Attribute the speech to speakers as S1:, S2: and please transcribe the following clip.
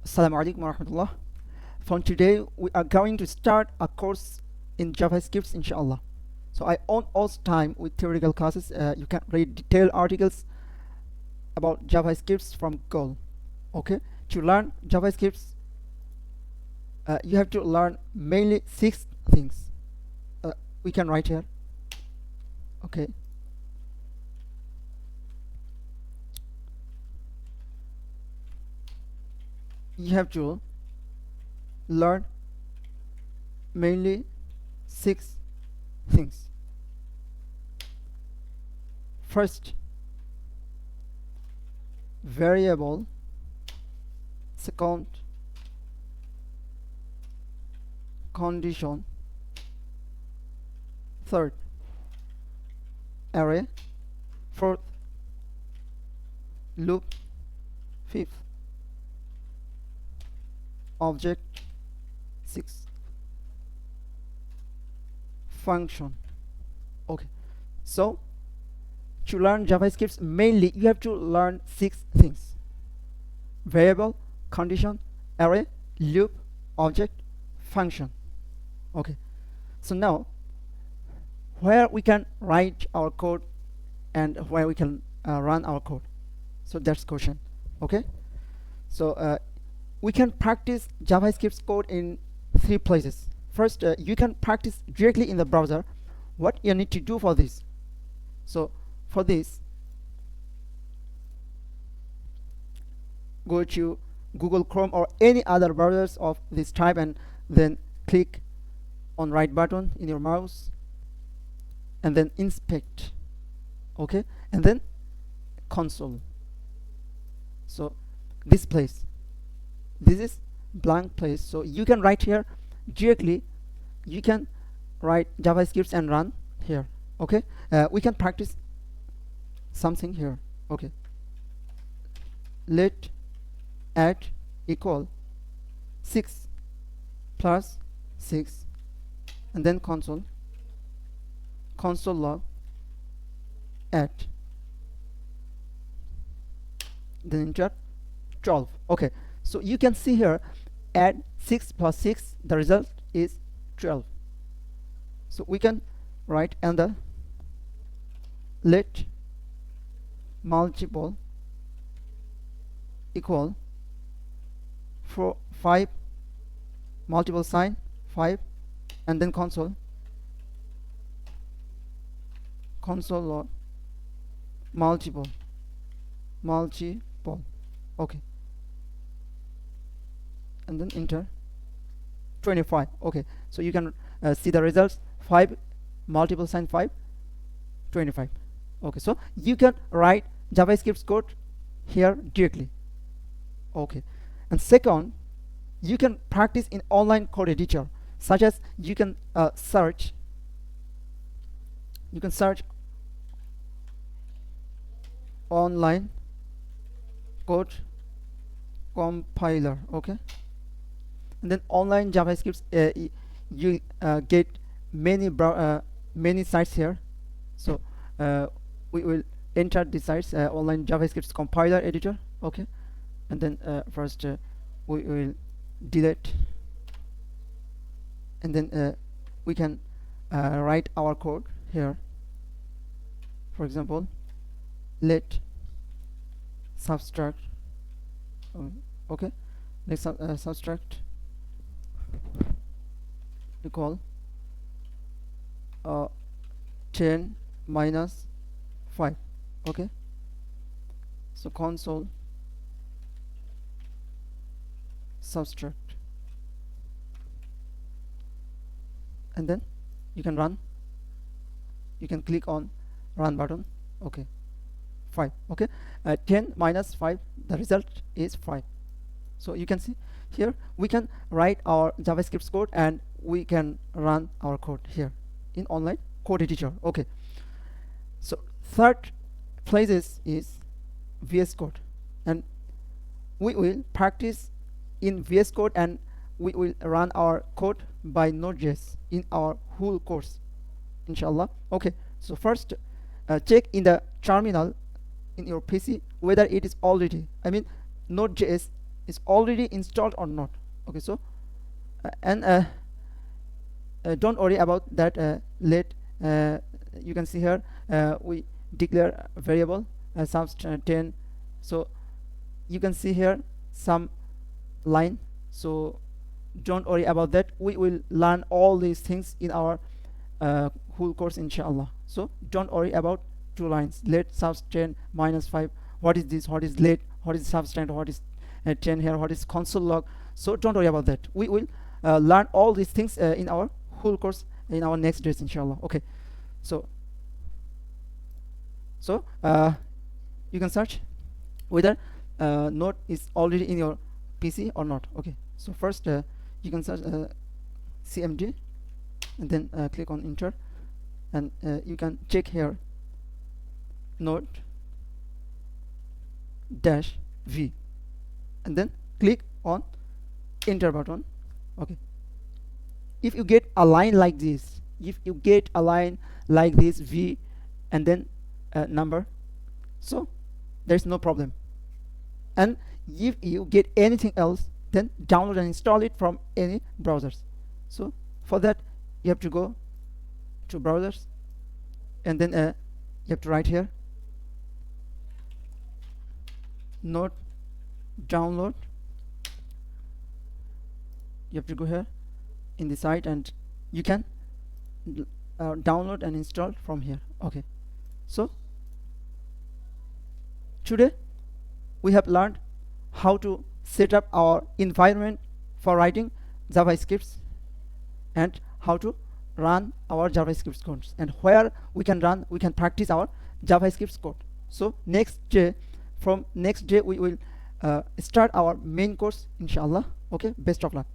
S1: Assalamu alaikum warahmatullah. From today, we are going to start a course in JavaScript, inshallah. So I own also time with theoretical classes. You can read detailed articles about JavaScript from Google. Okay, to learn JavaScript, you have to learn mainly 6 things. We can write here. Okay, you have to learn mainly 6 things. First, variable. Second, condition. Third, array. Fourth, loop. Fifth, object. Sixth, function. Okay, so to learn JavaScript, mainly you have to learn 6 things: variable, condition, array, loop, object, function. Okay, so now where we can write our code and where we can run our code, so that's question. Okay, so we can practice JavaScript code in 3 places. First, you can practice directly in the browser. What you need to do for this? So for this, go to Google Chrome or any other browsers of this type, and then click on right button in your mouse, and then inspect. Okay, and then console. So this place, this is blank place, so you can write here directly. You can write JavaScript and run here. Okay, we can practice something here. Okay, let add equal 6 plus 6, and then console log add, then enter 12. Okay, so you can see here, add 6 plus 6, the result is 12. So we can write and let multiple equal for 5, multiple sign 5, and then console log multiple. Okay, and then enter 25. Okay, so you can see the results: 5 multiple sign 5, 25. Okay, so you can write JavaScript code here directly. Okay, and second, you can practice in online code editor, such as you can search online code compiler. Okay, and then online JavaScript, you get many sites here. So we will enter the sites, online JavaScript compiler editor. Okay, and then first we will delete, and then we can write our code here. For example, let subtract. Okay, let's subtract equal 10 minus 5. Okay, so console subtract, and then you can run. You can click on run button. Okay, 5. Okay, 10 minus 5, the result is 5. So you can see here, we can write our JavaScript code and we can run our code here in online code editor. Okay, so third places is VS Code, and we will practice in VS Code, and we will run our code by Node.js in our whole course, inshallah. Okay, so first check in the terminal in your PC whether it is already, Node.js is already installed or not. Okay, so don't worry about that. Let you can see here we declare a variable subst 10. So you can see here some line, so don't worry about that. We will learn all these things in our whole course, inshallah. So don't worry about 2 lines. Let subst 10 minus 5. What is this? What is let? What is substance? What is 10 here? What is console log? So don't worry about that. We will learn all these things in our whole course in our next days, inshallah. Okay, so you can search whether node is already in your PC or not. Okay, so first you can search cmd and then click on enter, and you can check here node dash v, and then click on enter button. Okay, if you get a line like this, v and then number, so there's no problem. And if you get anything else, then download and install it from any browsers. So for that you have to go to browsers, and then you have to write here node download. You have to go here in the site, and you can download and install from here. Okay, so today we have learned how to set up our environment for writing JavaScripts, and how to run our JavaScript codes, and where we can practice our JavaScript code. So from next day we will start our main course, inshallah. Okay, best of luck.